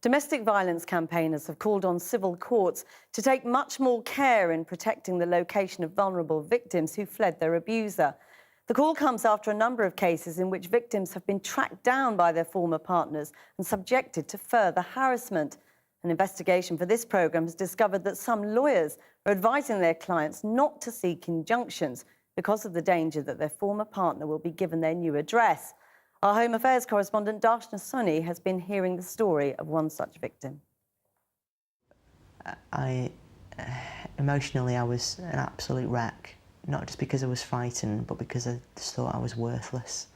Domestic violence campaigners have called on civil courts to take much more care in protecting the location of vulnerable victims who fled their abuser. The call comes after a number of cases in which victims have been tracked down by their former partners and subjected to further harassment. An investigation for this programme has discovered that some lawyers are advising their clients not to seek injunctions because of the danger that their former partner will be given their new address. Our Home Affairs correspondent Darshna Soni has been hearing the story of one such victim. Emotionally, I was an absolute wreck, not just because I was frightened, but because I just thought I was worthless.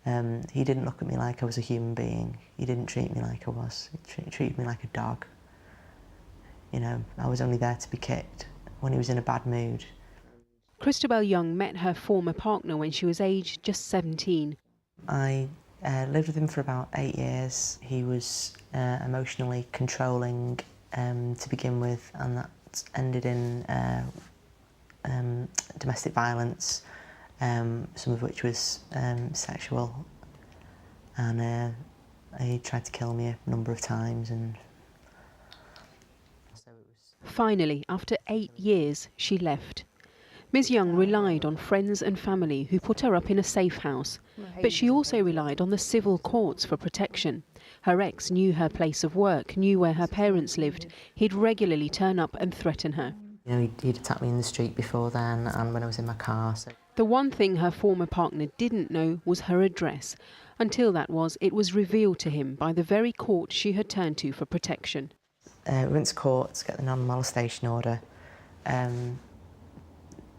He didn't look at me like I was a human being. He didn't treat me like I was. He treated me like a dog. You know, I was only there to be kicked when he was in a bad mood. Christabel Young met her former partner when she was aged just 17. I lived with him for about 8 years. He was emotionally controlling to begin with, and that ended in domestic violence, some of which was sexual, and he tried to kill me a number of times. And so it was... Finally, after 8 years, she left. Ms Young relied on friends and family who put her up in a safe house, but she also relied on the civil courts for protection. Her ex knew her place of work, knew where her parents lived. He'd regularly turn up and threaten her. You know, he'd attacked me in the street before then and when I was in my car. So. The one thing her former partner didn't know was her address. Until it was revealed to him by the very court she had turned to for protection. We went to court to get the non-molestation order.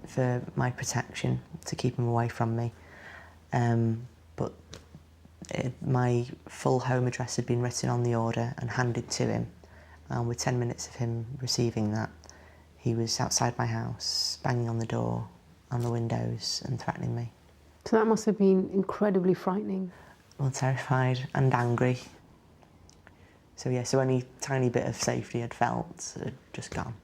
For my protection, to keep him away from me. But my full home address had been written on the order and handed to him. And with 10 minutes of him receiving that, he was outside my house, banging on the door, on the windows and threatening me. So that must have been incredibly frightening. Well, terrified and angry. So yeah, so any tiny bit of safety I'd felt had just gone.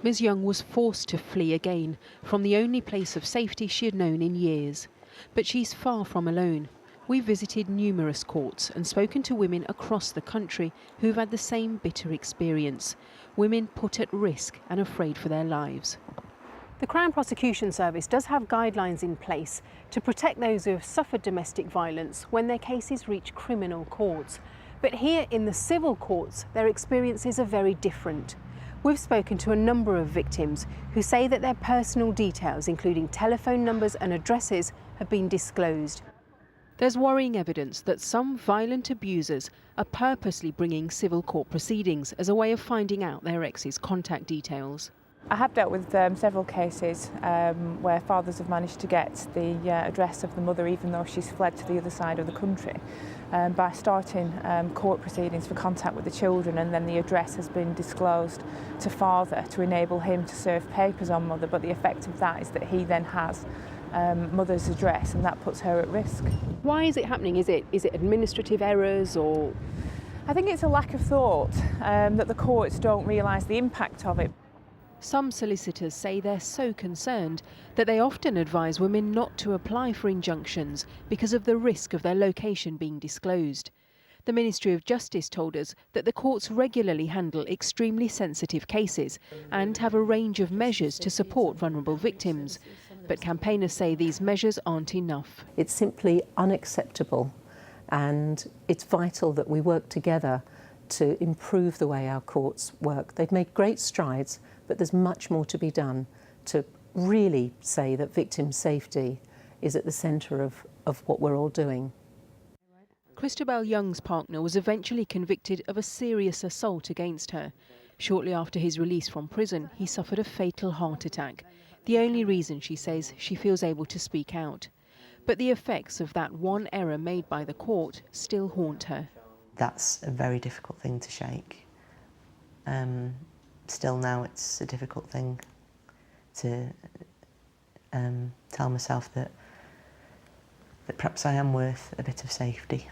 Ms Young was forced to flee again from the only place of safety she had known in years. But she's far from alone. We visited numerous courts and spoken to women across the country who've had the same bitter experience. Women put at risk and afraid for their lives. The Crown Prosecution Service does have guidelines in place to protect those who have suffered domestic violence when their cases reach criminal courts. But here in the civil courts, their experiences are very different. We've spoken to a number of victims who say that their personal details, including telephone numbers and addresses, have been disclosed. There's worrying evidence that some violent abusers are purposely bringing civil court proceedings as a way of finding out their ex's contact details. I have dealt with several cases where fathers have managed to get the address of the mother even though she's fled to the other side of the country by starting court proceedings for contact with the children, and then the address has been disclosed to father to enable him to serve papers on mother, but the effect of that is that he then has mother's address and that puts her at risk. Why is it happening? Is it administrative errors, or...? I think it's a lack of thought that the courts don't realise the impact of it. Some solicitors say they're so concerned that they often advise women not to apply for injunctions because of the risk of their location being disclosed. The Ministry of Justice told us that the courts regularly handle extremely sensitive cases and have a range of measures to support vulnerable victims. But campaigners say these measures aren't enough. It's simply unacceptable, and it's vital that we work together to improve the way our courts work. They've made great strides, but there's much more to be done to really say that victim safety is at the centre of what we're all doing. Christabel Young's partner was eventually convicted of a serious assault against her. Shortly after his release from prison, he suffered a fatal heart attack. The only reason, she says, she feels able to speak out. But the effects of that one error made by the court still haunt her. That's a very difficult thing to shake. Still now it's a difficult thing to tell myself that perhaps I am worth a bit of safety.